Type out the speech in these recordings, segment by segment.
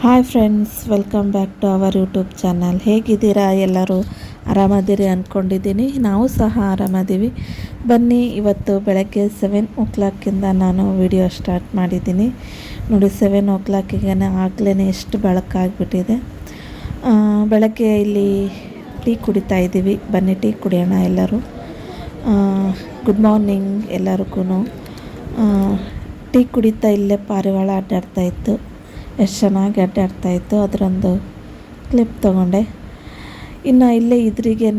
Hi friends, welcome back to our YouTube channel. ಹೇಗಿದ್ದೀರಾ? ಎಲ್ಲರೂ ಆರಾಮದಿರಿ ಅಂದ್ಕೊಂಡಿದ್ದೀನಿ. ನಾವು ಸಹ ಆರಾಮದ್ದೀವಿ. ಬನ್ನಿ, ಇವತ್ತು ಬೆಳಗ್ಗೆ 7 o'clock ನಾನು ವಿಡಿಯೋ ಸ್ಟಾರ್ಟ್ ಮಾಡಿದ್ದೀನಿ. ನೋಡಿ, 7 o'clock ಆಗಲೇ ಎಷ್ಟು ಬೆಳಕಾಗಿಬಿಟ್ಟಿದೆ. ಬೆಳಗ್ಗೆ ಇಲ್ಲಿ ಟೀ ಕುಡಿತಾ ಇದ್ದೀವಿ. ಬನ್ನಿ ಟೀ ಕುಡಿಯೋಣ ಎಲ್ಲರೂ. ಗುಡ್ ಮಾರ್ನಿಂಗ್ ಎಲ್ಲರಿಗೂ. ಟೀ ಕುಡಿತಾ ಇಲ್ಲೇ ಪಾರಿವಾಳ ಅಡ್ಡಾಡ್ತಾಯಿತ್ತು. ಎಷ್ಟು ಚೆನ್ನಾಗಿ ಅಡ್ಡಾಡ್ತಾಯಿತ್ತು, ಅದರೊಂದು ಕ್ಲಿಪ್ ತೊಗೊಂಡೆ. ಇನ್ನು ಇಲ್ಲೇ ಇದ್ರಿಗೇ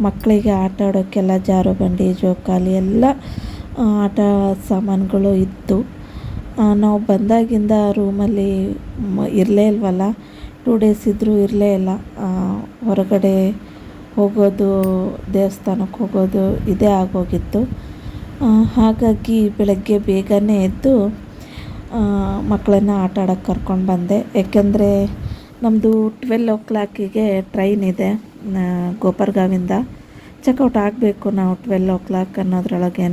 ಮಕ್ಕಳಿಗೆ ಆಟ ಆಡೋಕ್ಕೆಲ್ಲ ಜಾರು ಬಂಡಿ, ಜೋಕಾಲಿ ಎಲ್ಲ ಆಟ ಸಾಮಾನುಗಳು ಇತ್ತು. ನಾವು ಬಂದಾಗಿಂದ ರೂಮಲ್ಲಿ ಇರಲೇ ಇಲ್ವಲ್ಲ, 2 days ಇದ್ದರೂ ಇರಲೇ ಇಲ್ಲ. ಹೊರಗಡೆ ಹೋಗೋದು, ದೇವಸ್ಥಾನಕ್ಕೆ ಹೋಗೋದು ಇದೇ ಆಗೋಗಿತ್ತು. ಹಾಗಾಗಿ ಬೆಳಗ್ಗೆ ಬೇಗನೆ ಎದ್ದು ಮಕ್ಕಳನ್ನ ಆಟ ಆಡೋಕ್ಕೆ ಕರ್ಕೊಂಡು ಬಂದೆ. ಏಕೆಂದರೆ ನಮ್ಮದು 12 o'clock ಟ್ರೈನ್ ಇದೆ ಗೋಪರ್ಗಾವಿಂದ. ಚೆಕ್ಔಟ್ ಆಗಬೇಕು ನಾವು 12 o'clock ಅನ್ನೋದ್ರೊಳಗೇ.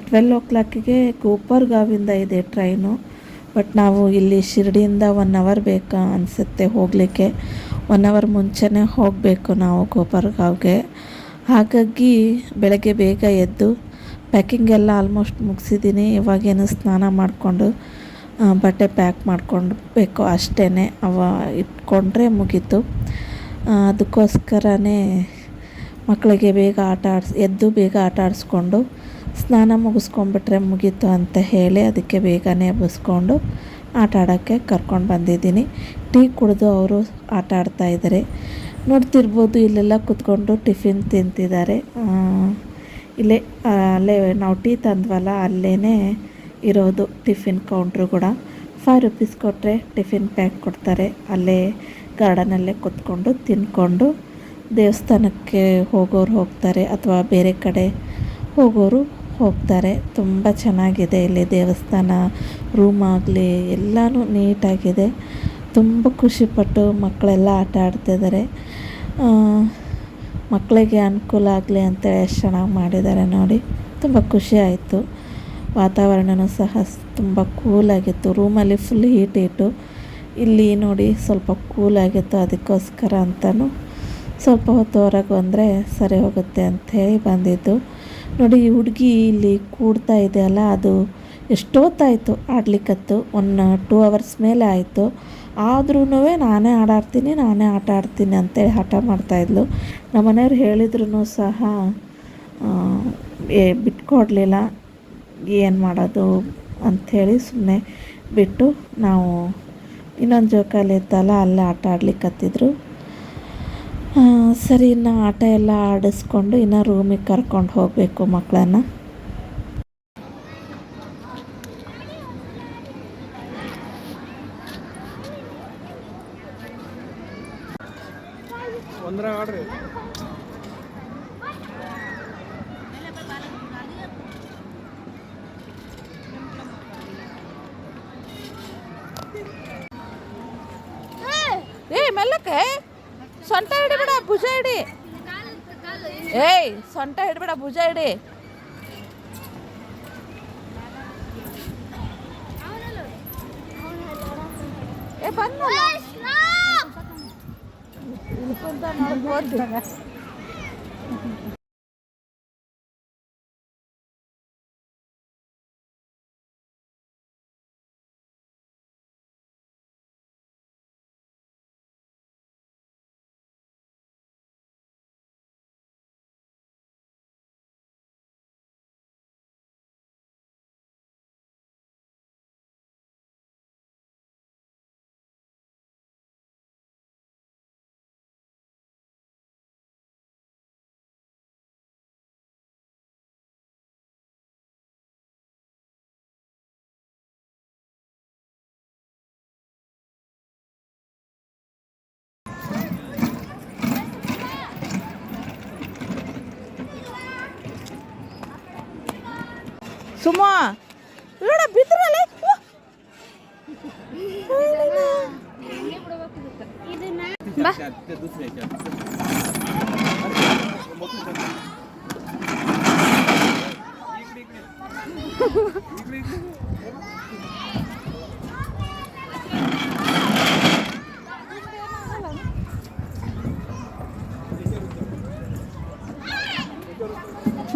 12 o'clock ಗೋಪರ್ಗಾವಿಂದ ಇದೆ ಟ್ರೈನು. ಬಟ್ ನಾವು ಇಲ್ಲಿ ಶಿರಡಿಯಿಂದ 1 hour ಬೇಕಾ ಅನಿಸುತ್ತೆ ಹೋಗಲಿಕ್ಕೆ. 1 hour ಮುಂಚೆನೇ ಹೋಗಬೇಕು ನಾವು ಗೋಪರ್ಗಾವ್ಗೆ. ಹಾಗಾಗಿ ಬೆಳಗ್ಗೆ ಬೇಗ ಎದ್ದು ಪ್ಯಾಕಿಂಗ್ ಎಲ್ಲ ಆಲ್ಮೋಸ್ಟ್ ಮುಗಿಸಿದ್ದೀನಿ. ಇವಾಗೇನು ಸ್ನಾನ ಮಾಡಿಕೊಂಡು ಬಟ್ಟೆ ಪ್ಯಾಕ್ ಮಾಡ್ಕೊಳ್ಬೇಕು ಅಷ್ಟೇ. ಇಟ್ಕೊಂಡ್ರೆ ಮುಗೀತು. ಅದಕ್ಕೋಸ್ಕರನೇ ಮಕ್ಕಳಿಗೆ ಬೇಗ ಎದ್ದು ಬೇಗ ಆಟ ಆಡಿಸ್ಕೊಂಡು ಸ್ನಾನ ಮುಗಿಸ್ಕೊಂಡ್ಬಿಟ್ರೆ ಮುಗೀತು ಅಂತ ಹೇಳಿ ಅದಕ್ಕೆ ಬೇಗನೆ ಎಬ್ಬಿಸ್ಕೊಂಡು ಆಟ ಆಡೋಕ್ಕೆ ಕರ್ಕೊಂಡು ಬಂದಿದ್ದೀನಿ. ಟೀ ಕುಡಿದು ಅವರು ಆಟ ಆಡ್ತಾಯಿದ್ದಾರೆ. ನೋಡ್ತಿರ್ಬೋದು, ಇಲ್ಲೆಲ್ಲ ಕೂತ್ಕೊಂಡು ಟಿಫಿನ್ ತಿಂತಿದ್ದಾರೆ. ಅಲ್ಲೇ ನಾವು ಟೀ ತಂದ್ವಲ್ಲ, ಅಲ್ಲೇ ಇರೋದು ಟಿಫಿನ್ ಕೌಂಟ್ರು ಕೂಡ. 5 rupees ಕೊಟ್ಟರೆ ಟಿಫಿನ್ ಪ್ಯಾಕ್ ಕೊಡ್ತಾರೆ. ಅಲ್ಲೇ ಗಾರ್ಡನಲ್ಲೇ ಕೂತ್ಕೊಂಡು ತಿಂದ್ಕೊಂಡು ದೇವಸ್ಥಾನಕ್ಕೆ ಹೋಗೋರು ಹೋಗ್ತಾರೆ, ಅಥವಾ ಬೇರೆ ಕಡೆ ಹೋಗೋರು ಹೋಗ್ತಾರೆ. ತುಂಬ ಚೆನ್ನಾಗಿದೆ ಇಲ್ಲಿ ದೇವಸ್ಥಾನ, ರೂಮ್ ಆಗಲಿ ಎಲ್ಲನೂ ನೀಟಾಗಿದೆ. ತುಂಬ ಖುಷಿಪಟ್ಟು ಮಕ್ಕಳೆಲ್ಲ ಆಟ ಆಡ್ತಿದ್ದಾರೆ. ಮಕ್ಕಳಿಗೆ ಅನುಕೂಲ ಆಗಲಿ ಅಂತೇಳಿ ಎಷ್ಟು ಚೆನ್ನಾಗಿ ಮಾಡಿದ್ದಾರೆ ನೋಡಿ. ತುಂಬ ಖುಷಿ ಆಯಿತು. ವಾತಾವರಣವೂ ಸಹ ತುಂಬ ಕೂಲಾಗಿತ್ತು. ರೂಮಲ್ಲಿ ಫುಲ್ ಹೀಟು. ಇಲ್ಲಿ ನೋಡಿ ಸ್ವಲ್ಪ ಕೂಲಾಗಿತ್ತು. ಅದಕ್ಕೋಸ್ಕರ ಅಂತಲೂ ಸ್ವಲ್ಪ ಹೊತ್ತು ಹೊರಗೆ ಬಂದರೆ ಸರಿ ಹೋಗುತ್ತೆ ಅಂಥೇಳಿ ಬಂದಿದ್ದು. ನೋಡಿ, ಈ ಹುಡುಗಿ ಇಲ್ಲಿ ಕೂಡ್ತಾ ಇದೆಯಲ್ಲ, ಅದು ಎಷ್ಟೊತ್ತಾಯಿತು ಆಡ್ಲಿಕ್ಕತ್ತು. 2 hours ಮೇಲೆ ಆಯಿತು. ಆದ್ರೂ ನಾನೇ ನಾನೇ ಆಟ ಆಡ್ತೀನಿ ಅಂತೇಳಿ ಹಠ ಮಾಡ್ತಾಯಿದ್ಲು. ನಮ್ಮ ಮನೆಯವ್ರು ಹೇಳಿದ್ರೂ ಸಹ ಬಿಟ್ಕೊಡ್ಲಿಲ್ಲ. ಏನು ಮಾಡೋದು ಅಂಥೇಳಿ ಸುಮ್ಮನೆ ಬಿಟ್ಟು ನಾವು ಇನ್ನೊಂದು ಜೋಕಾಲಿ ಇತ್ತಲ್ಲ, ಅಲ್ಲೇ ಆಟ ಆಡ್ಲಿಕ್ಕತ್ತಿದ್ರು. ಸರಿ, ಇನ್ನು ಆಟ ಎಲ್ಲ ಆಡಿಸ್ಕೊಂಡು ಇನ್ನು ರೂಮಿಗೆ ಕರ್ಕೊಂಡು ಹೋಗಬೇಕು ಮಕ್ಕಳನ್ನು. ಮೆಲ್ಲಕ್ಕೆ ಸೊಂಟ ಹಿಡಿಬೇಡ, ಭುಜ ಹಿಡಿ. ಸೊಂಟ ಹಿಡಿಬೇಡ, ಭುಜ ಹಿಡಿ. ಬಂದ ಸುಮ್ಮ ನೋಡ ಬಿದ್ರಲ್ಲ.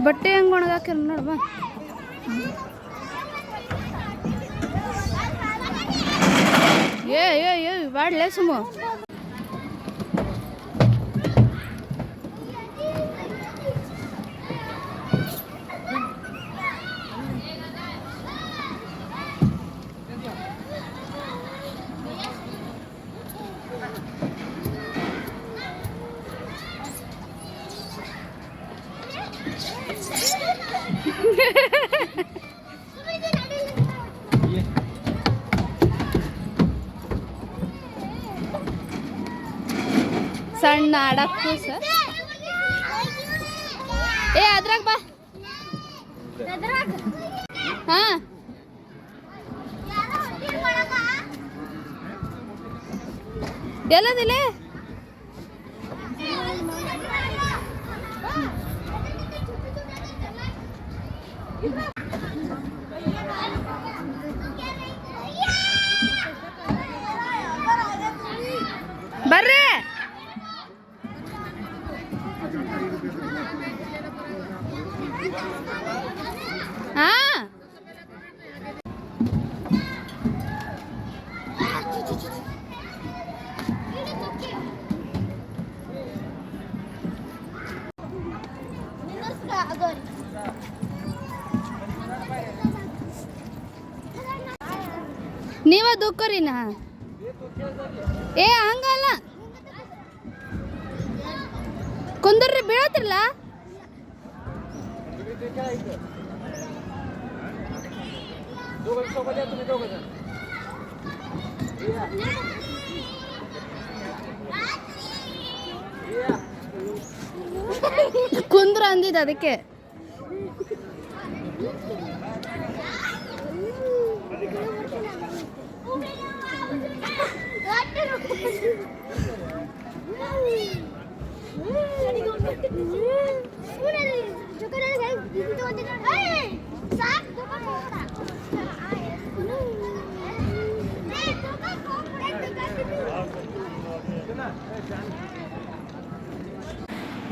ಬಟ್ಟೆ ಹೆಂಗೆ ಒಣಗಾಕ ನೋಡ್ಬಾ. ಏ ಬಾಡ್ಲೆ ಸುಮ್ಮ. ಸಣ್ಣ ಆಡಕ್ಕೂ ಸರ್ ಅದ್ರಾಗ ಬಾ. ಹಾ ಎಲ್ಲದಿಲ್ಲ ಬರ್ರಿ. ಹಾ ನೀವ ದುಃಖರಿನ ಹಂಗಲ್ಲ ಕುಂದರ್ರಿ ಬೀಳತ್ತಿರಲ್ಲ. ಕುಂದ್ರ ಅಂದಿದ್ದು ಅದಕ್ಕೆ.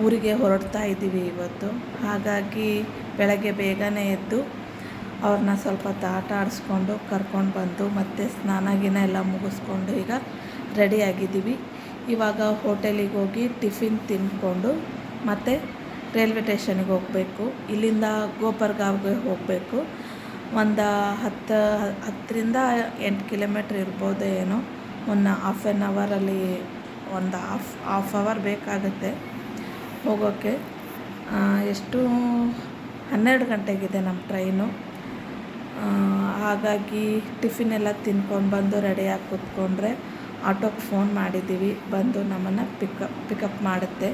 ಊರಿಗೆ ಹೊರಡ್ತಾ ಇದ್ದೀವಿ ಇವತ್ತು. ಹಾಗಾಗಿ ಬೆಳಗ್ಗೆ ಬೇಗನೆ ಎದ್ದು ಅವ್ರನ್ನ ಸ್ವಲ್ಪ ಹೊತ್ತು ಆಟ ಆಡಿಸ್ಕೊಂಡು ಕರ್ಕೊಂಡು ಬಂದು ಮತ್ತೆ ಸ್ನಾನ ಗಿನ ಎಲ್ಲ ಮುಗಿಸ್ಕೊಂಡು ಈಗ ರೆಡಿಯಾಗಿದ್ದೀವಿ. ಇವಾಗ ಹೋಟೆಲಿಗೆ ಹೋಗಿ ಟಿಫಿನ್ ತಿಂದ್ಕೊಂಡು ಮತ್ತೆ ರೈಲ್ವೆ ಸ್ಟೇಷನ್ಗೆ ಹೋಗಬೇಕು. ಇಲ್ಲಿಂದ ಗೋಪರ್ಗಾವ್ಗೆ ಹೋಗಬೇಕು. ಒಂದು 10ರಿಂದ 8 ಕಿಲೋಮೀಟ್ರ್ ಇರ್ಬೋದು ಏನೋ. ಒಂದು ಹಾಫ್ ಆನ್ ಅವರಲ್ಲಿ ಒಂದು ಹಾಫ್ ಅವರ್ ಬೇಕಾಗುತ್ತೆ ಹೋಗೋಕ್ಕೆ. ಎಷ್ಟು 12 ಗಂಟೆಗಿದೆ ನಮ್ಮ ಟ್ರೈನು. ಹಾಗಾಗಿ ಟಿಫಿನ್ ಎಲ್ಲ ತಿನ್ಕೊಂಡು ಬಂದು ರೆಡಿಯಾಗಿ ಕೂತ್ಕೊಂಡ್ರೆ ಆಟೋಗೆ ಫೋನ್ ಮಾಡಿದ್ದೀವಿ, ಬಂದು ನಮ್ಮನ್ನು ಪಿಕಪ್ ಮಾಡುತ್ತೆ.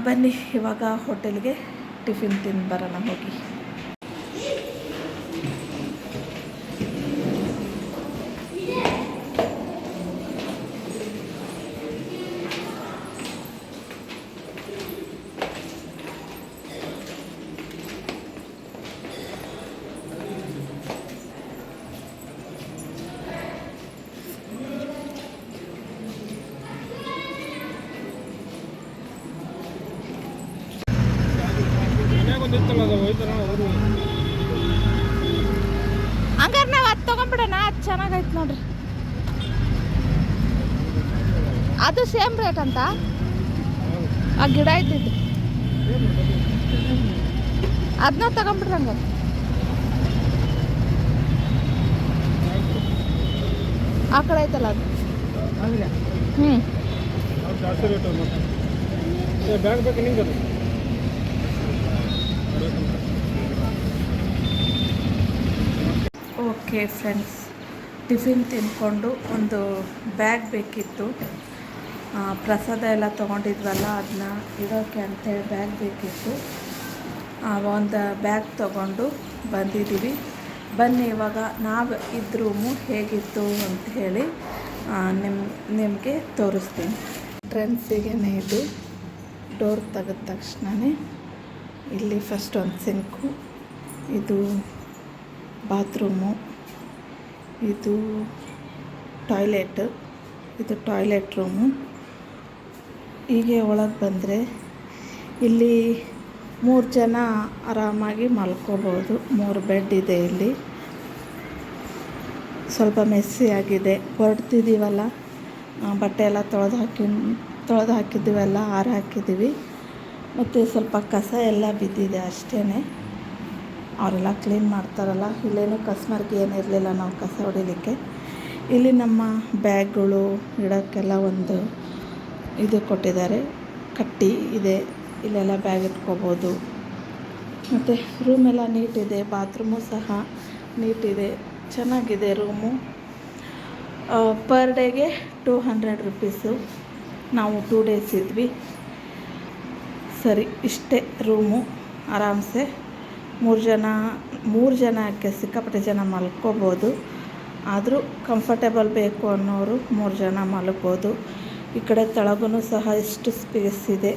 ಬನ್ನಿ ಇವಾಗ ಹೋಟೆಲ್ಗೆ ಟಿಫಿನ್ ತಿಂದು ಬರೋಣ ಹೋಗಿ. ಹಂಗಾರೆ ನಾವು ಅದು ತೊಗೊಂಡ್ಬಿಡೋಣ. ಅದು ಚೆನ್ನಾಗೈತೆ ನೋಡ್ರಿ. ಅದು ಸೇಮ್ ರೇಟ್ ಅಂತ ಆ ಗಿಡ ಇದ್ದಿದ್ದು ಅದನ್ನ ತಗೊಂಡ್ಬಿಡ್ರಿ. ಹಂಗಾರೆ ಆ ಕಡೆ ಐತಲ್ಲ ಅದು. ಓಕೆ ಫ್ರೆಂಡ್ಸ್, ಟಿಫಿನ್ ತಿಂದ್ಕೊಂಡು ಒಂದು ಬ್ಯಾಗ್ ಬೇಕಿತ್ತು. ಪ್ರಸಾದ ಎಲ್ಲ ತೊಗೊಂಡಿದ್ವಲ್ಲ ಅದನ್ನ ಇಡೋಕ್ಕೆ ಅಂತೇಳಿ ಬ್ಯಾಗ್ ಬೇಕಿತ್ತು. ಒಂದು ಬ್ಯಾಗ್ ತೊಗೊಂಡು ಬಂದಿದ್ದೀವಿ. ಬನ್ನಿ ಇವಾಗ ನಾವು ಇದ್ದ ರೂಮು ಹೇಗಿತ್ತು ಅಂತ ಹೇಳಿ ನಿಮಗೆ ತೋರಿಸ್ತೀನಿ. ಟ್ರೆಂಡ್ಸಿಗೇನೆ ಇದು. ಡೋರ್ ತೆಗೆದ ತಕ್ಷಣವೇ ಇಲ್ಲಿ ಫಸ್ಟ್ ಒಂದು ಸಿಂಕು, ಇದು ಬಾತ್ರೂಮು, ಇದು ಟಾಯ್ಲೆಟ್ ರೂಮು. ಹೀಗೆ ಒಳಗೆ ಬಂದರೆ ಇಲ್ಲಿ 3 ಜನ ಆರಾಮಾಗಿ ಮಲ್ಕೋಬೋದು. 3 ಬೆಡ್ ಇದೆ ಇಲ್ಲಿ. ಸ್ವಲ್ಪ ಮೆಸ್ಸಿ ಆಗಿದೆ. ಹೊರಡ್ತಿದ್ದೀವಲ್ಲ, ಬಟ್ಟೆ ಎಲ್ಲ ತೊಳೆದು ಹಾಕಿದ್ದೀವಲ್ಲ, ಆರು ಹಾಕಿದ್ದೀವಿ. ಮತ್ತು ಸ್ವಲ್ಪ ಕಸ ಎಲ್ಲ ಬಿದ್ದಿದೆ ಅಷ್ಟೇ. ಅವರೆಲ್ಲ ಕ್ಲೀನ್ ಮಾಡ್ತಾರಲ್ಲ. ಇಲ್ಲೇನು ಕಸ್ಟಮರ್ಗೆ ಏನಿರಲಿಲ್ಲ ನಾವು ಕಸ ಹೊಡಿಲಿಕ್ಕೆ. ಇಲ್ಲಿ ನಮ್ಮ ಬ್ಯಾಗ್ಗಳು ಇಡೋಕ್ಕೆಲ್ಲ ಒಂದು ಇದು ಕೊಟ್ಟಿದ್ದಾರೆ, ಕಟ್ಟಿ ಇದೆ. ಇಲ್ಲೆಲ್ಲ ಬ್ಯಾಗ್ ಇಟ್ಕೋಬೋದು. ಮತ್ತು ರೂಮೆಲ್ಲ ನೀಟಿದೆ. ಬಾತ್ರೂಮು ಸಹ ನೀಟಿದೆ. ಚೆನ್ನಾಗಿದೆ ರೂಮು. ಪರ್ ಡೇಗೆ 200 ರುಪೀಸು. ನಾವು 2 ಡೇಸ್ ಇದ್ವಿ. ಸರಿ, ಇಷ್ಟೇ ರೂಮು. ಆರಾಮ್ಸೆ 3 ಜನಕ್ಕೆ ಸಿಕ್ಕಾಪಟ್ಟೆ ಜನ ಮಲ್ಕೋಬೋದು. ಆದರೂ ಕಂಫರ್ಟೇಬಲ್ ಬೇಕು ಅನ್ನೋರು 3 ಜನ ಮಲ್ಕೋಬೋದು. ಈ ಕಡೆ ತೆಳಗೂ ಸಹ ಇಷ್ಟು ಸ್ಪೇಸ್ ಇದೆ.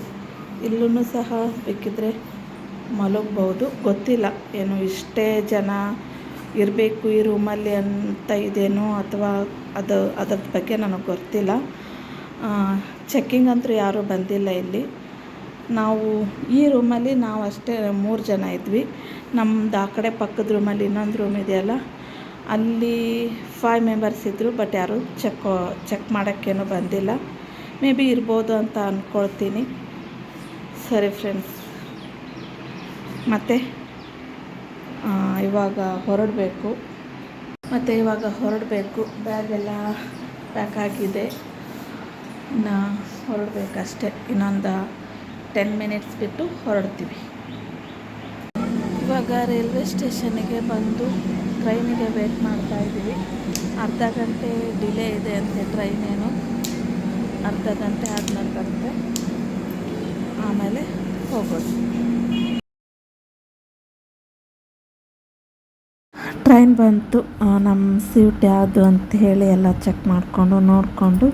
ಇಲ್ಲೂ ಸಹ ಬೇಕಿದ್ದರೆ ಮಲಗ್ಬೋದು. ಗೊತ್ತಿಲ್ಲ ಏನು ಇಷ್ಟೇ ಜನ ಇರಬೇಕು ಈ ರೂಮಲ್ಲಿ ಅಂತ ಇದೇನೋ, ಅಥವಾ ಅದ್ರ ಬಗ್ಗೆ ನನಗೆ ಗೊತ್ತಿಲ್ಲ. ಚೆಕ್ಕಿಂಗ್ ಅಂತೂ ಯಾರೂ ಬಂದಿಲ್ಲ ಇಲ್ಲಿ. ನಾವು ಈ ರೂಮಲ್ಲಿ ನಾವು ಅಷ್ಟೇ 3 ಜನ ಇದ್ವಿ. ನಮ್ಮದು ಆ ಕಡೆ ಪಕ್ಕದ ರೂಮಲ್ಲಿ ಇನ್ನೊಂದು ರೂಮ್ ಇದೆಯಲ್ಲ, ಅಲ್ಲಿ 5 ಮೆಂಬರ್ಸ್ ಇದ್ದರು. ಬಟ್ ಯಾರೂ ಚೆಕ್ ಮಾಡೋಕ್ಕೇನು ಬಂದಿಲ್ಲ. ಮೇ ಬಿ ಇರ್ಬೋದು ಅಂತ ಅಂದ್ಕೊಳ್ತೀನಿ. ಸರಿ ಫ್ರೆಂಡ್ಸ್, ಮತ್ತು ಇವಾಗ ಹೊರಡಬೇಕು. ಬ್ಯಾಗೆಲ್ಲ ಪ್ಯಾಕ್ ಆಗಿದೆ. ಇನ್ನು ಹೊರಡಬೇಕಷ್ಟೆ. ಇನ್ನೊಂದು 10 ಮಿನಿಟ್ಸ್ ಬಿಟ್ಟು ಹೊರಡ್ತೀವಿ. ಇವಾಗ ರೈಲ್ವೆ ಸ್ಟೇಷನ್ನಿಗೆ ಬಂದು ಟ್ರೈನಿಗೆ ವೇಟ್ ಮಾಡ್ತಾಯಿದ್ದೀವಿ. ಅರ್ಧ ಗಂಟೆ ಡಿಲೇ ಇದೆ ಅಂತೆ ಟ್ರೈನೇನು. ಅರ್ಧ ಗಂಟೆ ಆದ್ಮೇಲೆ ಬರುತ್ತೆ, ಆಮೇಲೆ ಹೋಗೋದು. ಟ್ರೈನ್ ಬಂತು. ನಮ್ಮ ಸೀಟ್ ಯಾವುದು ಅಂತ ಹೇಳಿ ಎಲ್ಲ ಚೆಕ್ ಮಾಡಿಕೊಂಡು ನೋಡಿಕೊಂಡು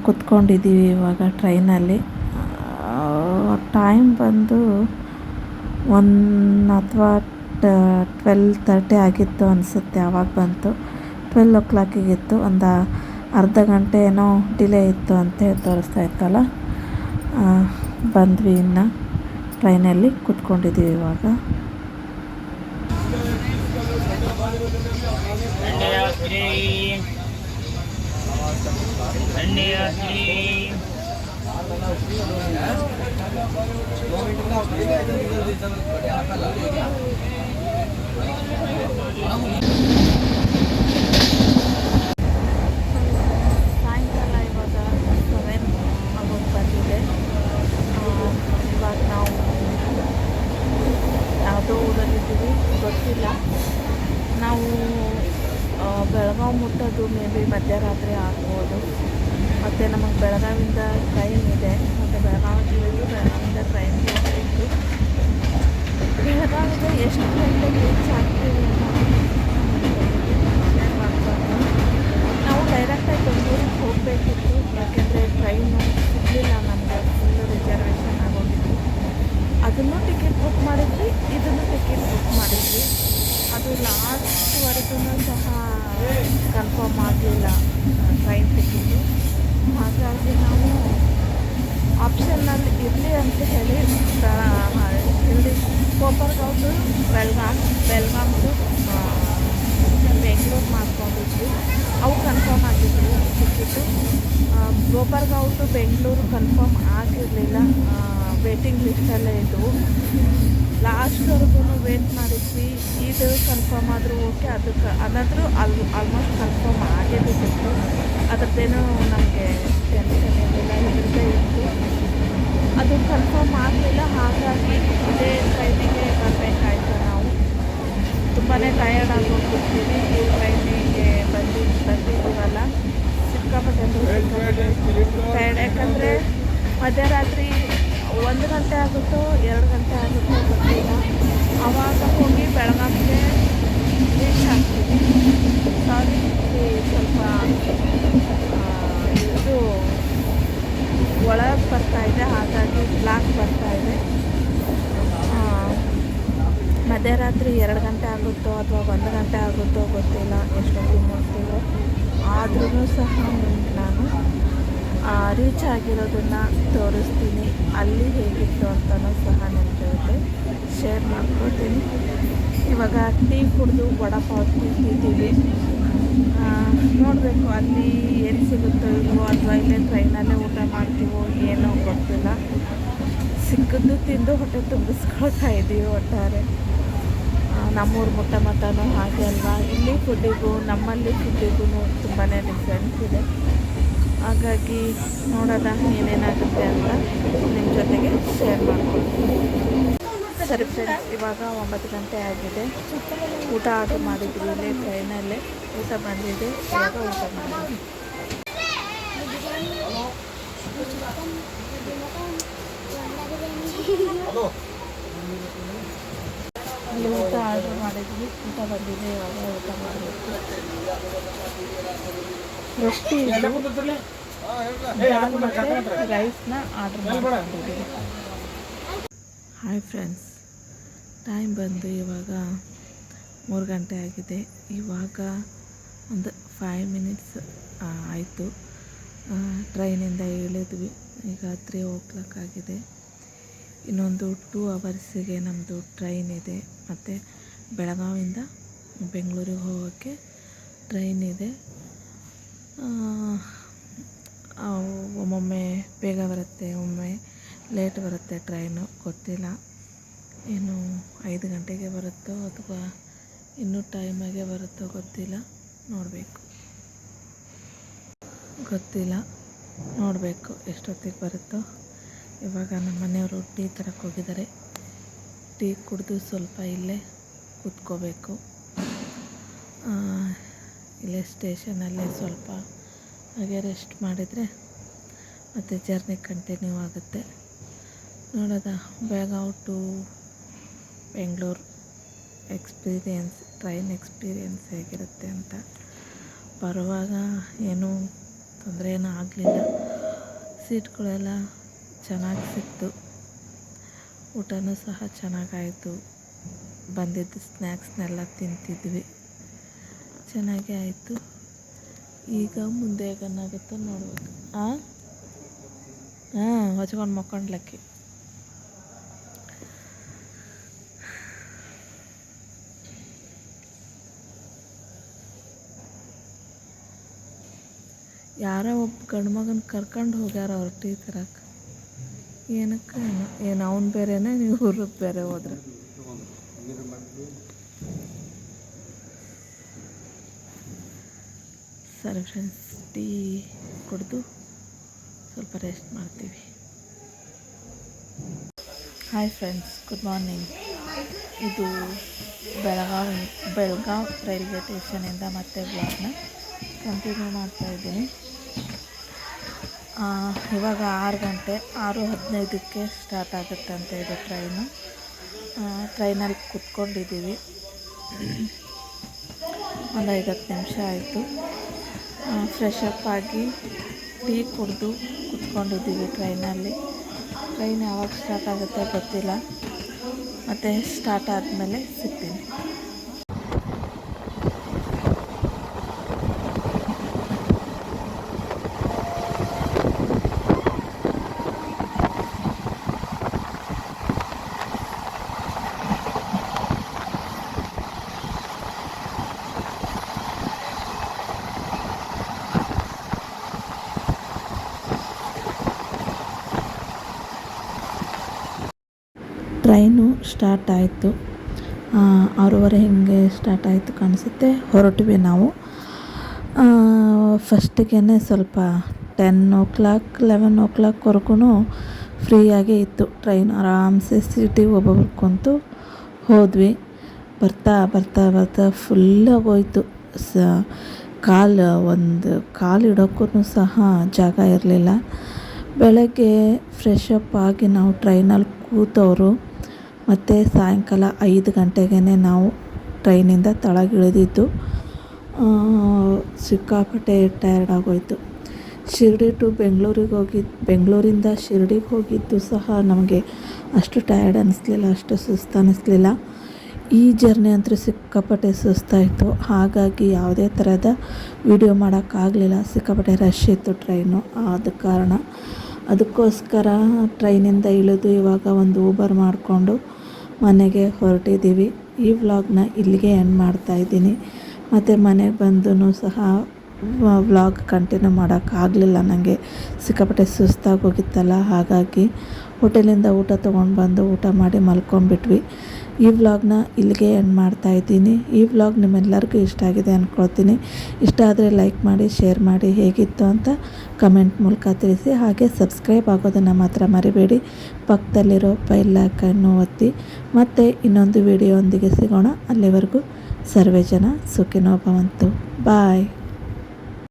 ಕೂತ್ಕೊಂಡಿದ್ದೀವಿ ಇವಾಗ ಟ್ರೈನಲ್ಲಿ. ಟೈಮ್ ಬಂದು 1 ಅಥವಾ 12:30 ಆಗಿತ್ತು ಅನಿಸುತ್ತೆ. ಆವಾಗ ಬಂತು. 12 o'clock ಒಂದು ಅರ್ಧ ಗಂಟೆ ಏನೋ ಡಿಲೇ ಇತ್ತು ಅಂತ ತೋರಿಸ್ತಾ ಇತ್ತಲ್ಲ. ಬಂದ್ವಿ. ಇನ್ನು ಟ್ರೈನಲ್ಲಿ ಕೂತ್ಕೊಂಡಿದ್ದೀವಿ ಇವಾಗ. ಸಾಯಂಕಾಲ ಇವಾಗ 7 ಆಗೋಕ್ಕೆ ಬಂದಿದೆ. ಇವಾಗ ನಾವು ಯಾವುದೋ ಊರಲ್ಲಿದ್ದೀವಿ, ಗೊತ್ತಿಲ್ಲ. ನಾವು ಬೆಳಗಾವಿ ಮುಟ್ಟೋದು ಮೇ ಬಿ ಮಧ್ಯರಾತ್ರಿ ಆಗ್ಬೋದು. ಮತ್ತು ನಮಗೆ ಬೆಳಗಾವಿಂದ ಟ್ರೈನ್ ಇದೆ. ಮತ್ತು ಬೆಳಗಾವಿಂದ ಟ್ರೈನ್ಗೆ ಹೋಗಬೇಕು. ಬೆಳಗಾವಿಗೆ ಎಷ್ಟು ಗಂಟೆಗೆ ರೀಚ್ ಆಗ್ತೀವಿ ಮಾಡ್ಕೊಂಡು ನಾವು ಡೈರೆಕ್ಟಾಗಿ ಬೆಂಗಳೂರಿಗೆ ಹೋಗಬೇಕಿತ್ತು. ಯಾಕೆಂದರೆ ಟ್ರೈನು ಸಿಗಲಿಲ್ಲ ನಮಗೆ. ಫುಲ್ಲು ರಿಸರ್ವೇಷನ್ ಆಗೋಗಿತ್ತು. ಅದನ್ನು ಟಿಕೆಟ್ ಬುಕ್ ಮಾಡಿದ್ವಿ, ಇದನ್ನು ಟಿಕೆಟ್ ಬುಕ್ ಮಾಡಿದ್ವಿ. ಅದು ಲಾಸ್ಟ್ವರೆಗೂ ಸಹ ಕನ್ಫರ್ಮ್ ಆಗಲಿಲ್ಲ ಟ್ರೈನ್ ಟಿಕೆಟು. ಹಾಗಾಗಿ ನಾವು ಆಪ್ಷನ್ನಲ್ಲಿ ಇರಲಿ ಅಂತ ಹೇಳಿ ಇಲ್ಲಿ ಕೋಪರ್ಗಾಂವ್ ಟು ಬೆಳಗಾಂ ಟು ಬೆಂಗಳೂರು ಮಾಡ್ಕೊಂಡಿದ್ವಿ. ಅವು ಕನ್ಫರ್ಮ್ ಆಗಿದ್ವಿ ticket. Kopargaon to Bengaluru confirm ಆಗಿರಲಿಲ್ಲ. ವೇಟಿಂಗ್ ಲಿಸ್ಟಲ್ಲೇ ಇದ್ದವು. ಲಾಸ್ಟ್ವರೆಗೂ ವೇಟ್ ಮಾಡಿದ್ವಿ. ಇದು ಕನ್ಫರ್ಮ್ ಆದರೂ ಓಕೆ, ಅದಾದರೂ ಆಲ್ಮೋಸ್ಟ್ ಕನ್ಫರ್ಮ್ ಆಗೇ ಬಿಟ್ಟಿತ್ತು. ಅದರದ್ದೇನೂ ನಮಗೆ ಟೆನ್ಷನ್ ಇರಲಿಲ್ಲ, ಹೆದರಿಕೆ ಇತ್ತು. ಅದು ಕನ್ಫರ್ಮ್ ಆಗಲಿಲ್ಲ. ಹಾಗಾಗಿ ಇದೇ ಟ್ರೈನಿಗೆ ಬರಬೇಕಾಯ್ತು. ನಾವು ತುಂಬಾ ಟಯರ್ಡ್ ಆಗಿ ಹೋಗ್ಬಿಡ್ತೀವಿ ಈ ಟ್ರೈನಿಗೆ ಬಂದಿದ್ದೀವಲ್ಲ. ಸಿಕ್ಕಾಪಟ್ಟೆ ಟಯರ್ಡ್. ಯಾಕಂದರೆ ಮಧ್ಯರಾತ್ರಿ 1 ಗಂಟೆ ಆಗುತ್ತೋ 2 ಗಂಟೆ ಆಗುತ್ತೋ ಗೊತ್ತಿಲ್ಲ. ಆವಾಗ ಹೋಗಿ ಬೆಳಗಾವಿಗೆ ರೀಚ್ ಆಗ್ತೀವಿ. ಸಾರಿ, ಸ್ವಲ್ಪ ಇದು ಒಳಗೆ ಬರ್ತಾಯಿದೆ, ಹಾಗಾಗಿ ಬ್ಲಾಕ್ ಬರ್ತಾಯಿದೆ. ಮಧ್ಯರಾತ್ರಿ 2 ಗಂಟೆ ಆಗುತ್ತೋ ಅಥವಾ 1 ಗಂಟೆ ಆಗುತ್ತೋ ಗೊತ್ತಿಲ್ಲ ಎಷ್ಟೊತ್ತಿಗೆ ನೋಡ್ತೀವೋ. ಆದ್ರೂ ಸಹ ನಾನು ರೀಚ್ ಆಗಿರೋದನ್ನು ತೋರಿಸ್ತೀನಿ. ಅಲ್ಲಿ ಹೇಗಿತ್ತು ಅಂತಲೂ ಸಹ ನನ್ನ ಜೊತೆ ಶೇರ್ ಮಾಡ್ಕೊತೀನಿ. ಇವಾಗ ಟೀ ಕುಡಿದು ವಡಪಾವ್ ತಿಂತಿದ್ದೀವಿ. ನೋಡಬೇಕು ಅಲ್ಲಿ ಏನು ಸಿಗುತ್ತೋ ಇಲ್ವೋ, ಅಥವಾ ಇಲ್ಲೇ ಟ್ರೈನಲ್ಲೇ ಊಟ ಮಾಡ್ತೀವೋ ಏನೋ ಗೊತ್ತಿಲ್ಲ. ಸಿಕ್ಕದ್ದು ತಿಂದು ಹೊಟ್ಟೆ ತುಂಬಿಸ್ಕೊಳ್ತಾ ಇದ್ದೀವಿ ಒಟ್ಟಾರೆ. ನಮ್ಮೂರು ಮಟನೂ ಹಾಗೆ ಅಲ್ವಾ, ಇಲ್ಲಿ ಫುಡ್ಡಿಗೂ ನಮ್ಮಲ್ಲಿ ಫುಡ್ಡಿಗೂ ತುಂಬಾ ಡಿಫ್ರೆನ್ಸ್ ಇದೆ. ಹಾಗಾಗಿ ನೋಡೋಣ ಏನೇನಾಗುತ್ತೆ ಅಂತ ನಿಮ್ಮ ಜೊತೆಗೆ ಶೇರ್ ಮಾಡ್ಕೊಳ್ತೀನಿ. ಸರಿ ಫ್ರೆಂಡ್ಸ್, ಇವಾಗ 9 ಗಂಟೆ ಆಗಿದೆ. ಊಟ ಆರ್ಡ್ರ್ ಮಾಡಿದ್ವಿ ಇಲ್ಲೇ ಟ್ರೈನಲ್ಲೇ. ಊಟ ಬಂದಿದೆ, ಇವಾಗ ಊಟ ಮಾಡಿದ್ವಿ. ಇಲ್ಲಿ ಊಟ ಆರ್ಡ್ರ್ ಮಾಡಿದ್ವಿ, ಊಟ ಬಂದಿದೆ, ಇವಾಗ ಊಟ ಮಾಡಬೇಕು. ರೊಟ್ಟಿ ದಾಲ್ ಮತ್ತು ರೈಸ್ನ ಆರ್ಡ್ರ್ ಮಾಡಿಕೊಂಡಿದ್ದೀವಿ. ಹಾಯ್ ಫ್ರೆಂಡ್ಸ್, ಟೈಮ್ ಬಂದು ಇವಾಗ 3 ಗಂಟೆ ಆಗಿದೆ. ಇವಾಗ ಒಂದು 5 ಮಿನಿಟ್ಸ್ ಆಯಿತು ಟ್ರೈನಿಂದ ಇಳಿದ್ವಿ. ಈಗ 3 o'clock ಆಗಿದೆ. ಇನ್ನೊಂದು 2 ಅವರ್ಸಿಗೆ ನಮ್ಮದು ಟ್ರೈನ್ ಇದೆ. ಮತ್ತು ಬೆಳಗಾವಿಂದ ಬೆಂಗಳೂರಿಗೆ ಹೋಗೋಕ್ಕೆ ಟ್ರೈನ್ ಇದೆ. ಒಮ್ಮೊಮ್ಮೆ ಬೇಗ ಬರುತ್ತೆ, ಒಮ್ಮೆ ಲೇಟ್ ಬರುತ್ತೆ ಟ್ರೈನು, ಗೊತ್ತಿಲ್ಲ. ಏನು 5 ಗಂಟೆಗೆ ಬರುತ್ತೋ ಅಥವಾ ಇನ್ನೂ ಟೈಮಾಗೆ ಬರುತ್ತೋ ಗೊತ್ತಿಲ್ಲ. ನೋಡಬೇಕು ಎಷ್ಟೊತ್ತಿಗೆ ಬರುತ್ತೋ. ಇವಾಗ ನಮ್ಮ ಮನೆಯವರು ಟೀ ತರಕ್ಕೆ ಹೋಗಿದ್ದಾರೆ. ಟೀ ಕುಡಿದು ಸ್ವಲ್ಪ ಇಲ್ಲೇ ಕೂತ್ಕೋಬೇಕು. ಇಲ್ಲೇ ಸ್ಟೇಷನಲ್ಲೇ ಸ್ವಲ್ಪ ಹಾಗೆ ರೆಸ್ಟ್ ಮಾಡಿದರೆ ಮತ್ತು ಜರ್ನಿ ಕಂಟಿನ್ಯೂ ಆಗುತ್ತೆ. ನೋಡೋದ Belagavi to Bengaluru train experience ಹೇಗಿರುತ್ತೆ ಅಂತ. ಬರುವಾಗ ಏನೂ ತೊಂದರೆ ಏನೂ ಆಗಲಿಲ್ಲ. ಸೀಟ್ಗಳೆಲ್ಲ ಚೆನ್ನಾಗಿ ಸಿಕ್ತು, ಊಟನೂ ಸಹ ಚೆನ್ನಾಗಾಯಿತು. ಬಂದಿದ್ದು ಸ್ನ್ಯಾಕ್ಸ್ನೆಲ್ಲ ತಿಂತಿದ್ವಿ, ಚೆನ್ನಾಗೇ ಆಯಿತು. ಈಗ ಮುಂದೆ ಏನಾಗುತ್ತೋ ನೋಡ್ಬೇಕು. ಹೊಚ್ಕೊಂಡು ಮಕ್ಕೊಂಡ್ಲಕ್ಕಿ. ಯಾರೋ ಒಬ್ಬ ಗಂಡು ಮಗನ ಕರ್ಕೊಂಡು ಹೋಗ್ಯಾರ ಅವ್ರು ಟೀ ತರಕ್ಕೆ. ಏನಕ್ಕೆ ಏನು ಅವ್ನು ಬೇರೆನೇ, ನೀವು ಊರಿಗೆ ಬೇರೆ ಹೋದ್ರೆ. ಸರಿ ಫ್ರೆಂಡ್ಸ್, ಟೀ ಕುಡಿದು ಸ್ವಲ್ಪ ರೆಸ್ಟ್ ಮಾಡ್ತೀವಿ. Hi friends, good morning. ಇದು ಬೆಳಗಾವಿ ರೈಲ್ವೆ ಸ್ಟೇಷನಿಂದ ಮತ್ತೆ ಬ್ಲಾಗ್ನ ಕಂಟಿನ್ಯೂ ಮಾಡ್ತಾಯಿದ್ದೀನಿ. ಇವಾಗ 6 ಗಂಟೆ 6:15ಕ್ಕೆ ಸ್ಟಾರ್ಟ್ ಆಗುತ್ತೆ ಅಂತ ಇದು ಟ್ರೈನು. ಟ್ರೈನಲ್ಲಿ ಕೂತ್ಕೊಂಡಿದ್ದೀವಿ. ಒಂದು 5-10 ನಿಮಿಷ ಆಯಿತು. ಫ್ರೆಶ್ ಅಪ್ ಆಗಿ ಟೀ ಕುಡಿದು ಕೂತ್ಕೊಂಡಿದ್ದೀವಿ ಟ್ರೈನಲ್ಲಿ. ಟ್ರೈನ್ ಯಾವಾಗ ಸ್ಟಾರ್ಟ್ ಆಗುತ್ತೆ ಗೊತ್ತಿಲ್ಲ, ಮತ್ತು ಸ್ಟಾರ್ಟ್ ಆದಮೇಲೆ ಸಿಗ್ತೀನಿ. ಟ್ರೈನು ಸ್ಟಾರ್ಟ್ ಆಯಿತು. 6:30 ಹಿಂಗೆ ಸ್ಟಾರ್ಟ್ ಆಯಿತು ಕಾಣಿಸುತ್ತೆ. ಹೊರಟ್ವಿ ನಾವು. ಫಸ್ಟಿಗೆ ಸ್ವಲ್ಪ 10 o'clock 11 o'clockವರೆಗೂ ಫ್ರೀಯಾಗೇ ಇತ್ತು ಟ್ರೈನ್. ಆರಾಮ್ಸೆ ಸೀಟಿಗೆ ಒಬ್ಬೊಬ್ರು ಕುಂತು ಹೋದ್ವಿ. ಬರ್ತಾ ಫುಲ್ಲಾಗೋಯ್ತು. ಕಾಲು ಇಡೋಕ್ಕೂ ಸಹ ಜಾಗ ಇರಲಿಲ್ಲ. ಬೆಳಗ್ಗೆ ಫ್ರೆಶ್ ಅಪ್ ಆಗಿ ನಾವು ಟ್ರೈನಲ್ಲಿ ಕೂತವರು ಮತ್ತು ಸಾಯಂಕಾಲ 5 ಗಂಟೆಗೆ ನಾವು ಟ್ರೈನಿಂದ ಕೆಳಗಿಳಿದಿದ್ದು. ಸಿಕ್ಕಾಪಟ್ಟೆ ಟಯರ್ಡ್ ಆಗೋಯಿತು. ಶಿರ್ಡಿ ಟು ಬೆಂಗಳೂರಿಂದ ಶಿರ್ಡಿಗೆ ಹೋಗಿದ್ದು ಸಹ ನಮಗೆ ಅಷ್ಟು ಟಯರ್ಡ್ ಅನ್ನಿಸ್ಲಿಲ್ಲ, ಅಷ್ಟು ಸುಸ್ತು ಅನ್ನಿಸ್ಲಿಲ್ಲ. ಈ ಜರ್ನಿ ಅಂತೂ ಸಿಕ್ಕಾಪಟ್ಟೆ ಸುಸ್ತಾಯಿತು, ಹಾಗಾಗಿ ಯಾವುದೇ ಥರದ ವಿಡಿಯೋ ಮಾಡೋಕ್ಕಾಗಲಿಲ್ಲ. ಸಿಕ್ಕಾಪಟ್ಟೆ ರಶ್ ಇತ್ತು ಟ್ರೈನು, ಆದ ಕಾರಣ ಅದಕ್ಕೋಸ್ಕರ ಟ್ರೈನಿಂದ ಇಳಿದು ಇವಾಗ ಒಂದು ಊಬರ್ ಮಾಡಿಕೊಂಡು ಮನೆಗೆ ಹೊರಟಿದ್ದೀವಿ. ಈ ವ್ಲಾಗ್ನ ಇಲ್ಲಿಗೆ ಎಂಡ್ ಮಾಡ್ತಾಯಿದ್ದೀನಿ. ಮತ್ತು ಮನೆಗೆ ಬಂದು ಸಹ ವ್ಲಾಗ್ ಕಂಟಿನ್ಯೂ ಮಾಡೋಕ್ಕಾಗಲಿಲ್ಲ, ನನಗೆ ಸಿಕ್ಕಾಪಟ್ಟೆ ಸುಸ್ತಾಗಿ ಹೋಗಿತ್ತಲ್ಲ. ಹಾಗಾಗಿ ಹೋಟೆಲಿಂದ ಊಟ ತೊಗೊಂಡು ಬಂದು ಊಟ ಮಾಡಿ ಮಲ್ಕೊಂಡ್ಬಿಟ್ವಿ. ಈ ವ್ಲಾಗ್ನ ಇಲ್ಲಿಗೆ ಎಂಡ್ ಮಾಡ್ತಾಯಿದ್ದೀನಿ. ಈ ವ್ಲಾಗ್ ನಿಮ್ಮೆಲ್ಲರಿಗೂ ಇಷ್ಟ ಆಗಿದೆ ಅಂದ್ಕೊಳ್ತೀನಿ. ಇಷ್ಟ ಆದರೆ ಲೈಕ್ ಮಾಡಿ, ಶೇರ್ ಮಾಡಿ, ಹೇಗಿತ್ತು ಅಂತ ಕಮೆಂಟ್ ಮೂಲಕ ತಿಳಿಸಿ. ಹಾಗೆ ಸಬ್ಸ್ಕ್ರೈಬ್ ಆಗೋದನ್ನು ಮಾತ್ರ ಮರಿಬೇಡಿ. ಪಕ್ಕದಲ್ಲಿರೋ ಬೆಲ್ ಐಕಾನ್ ಒತ್ತಿ. ಮತ್ತೆ ಇನ್ನೊಂದು ವಿಡಿಯೋ ಒಂದಿಗೆ ಸಿಗೋಣ. ಅಲ್ಲಿವರೆಗೂ ಸರ್ವೇ ಜನ ಸುಖಿನೋ ಭವಂತು. ಬಾಯ್.